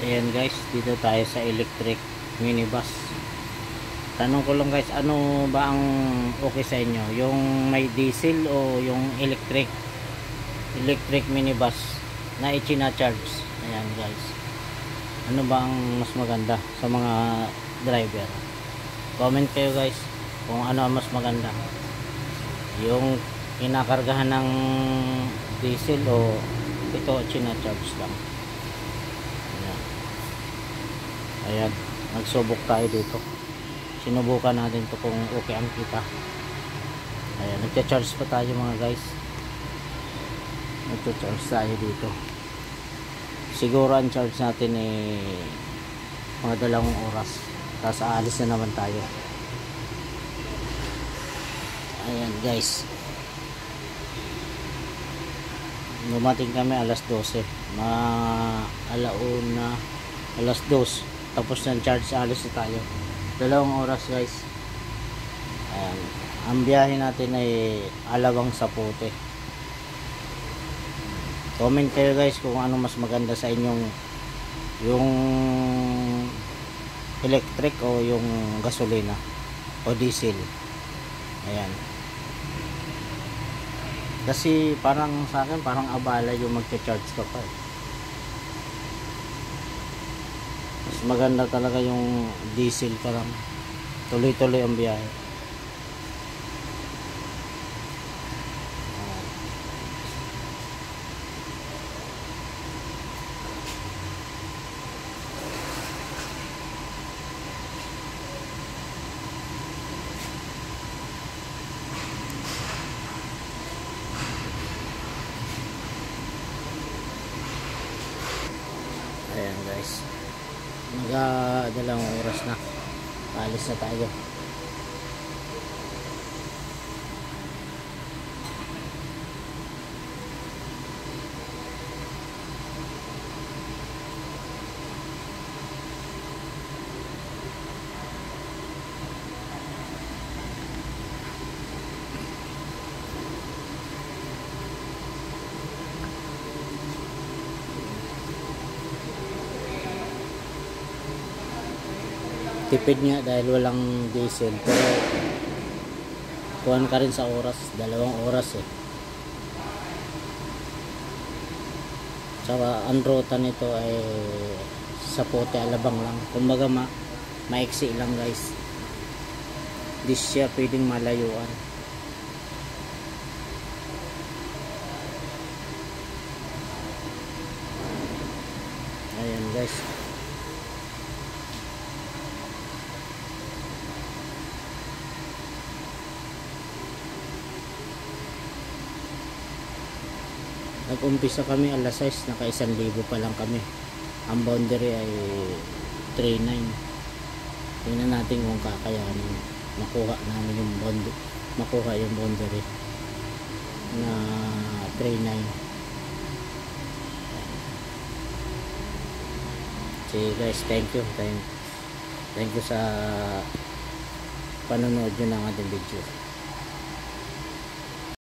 Ayan guys, dito tayo sa electric minibus. Tanong ko lang guys, ano ba ang okay sa inyo? Yung may diesel o yung electric minibus na i-charge? Ayan guys. Ano ba ang mas maganda sa mga driver? Comment kayo guys kung ano ang mas maganda. Yung kinakargahan ng diesel o ito i-charge lang. Ayan, nagsubok tayo dito. Sinubukan natin to kung okay ang kita. Ayan, nagcha-charge pa tayo mga guys. Nagcha-charge tayo dito. Siguro ang charge natin mga 2 oras. Tapos aalis na naman tayo. Ayan guys. Dumating kami alas 12. Alas 2. Tapos ng charge, alis na tayo. 2 oras guys. Ayan. Ang biyahe natin ay Alabang Sapote. Comment kayo guys kung ano mas maganda sa inyong, yung electric o yung gasolina o diesel. Ayan. Kasi parang sa akin parang abala yung magcha-charge ka pa Mas maganda talaga yung diesel ka lang. Tuloy-tuloy ang biyahe. Ayan guys. Mga 2 oras na. Alis na tayo. Tipid nga dahil walang diesel, pero kuhan ka rin sa oras, 2 oras Saka ang ruta nito ay Sapote Alabang lang, kumbaga maiksi lang guys. Di siya pwedeng malayuan. Ayan guys. Nag-umpisa kami alas 6, naka 1,000 pa lang kami. Ang boundary ay 3.9. Tingnan natin kung kakayanin makuha namin yung boundary na 3.9. So guys, thank you sa panonood nyo ng ating video.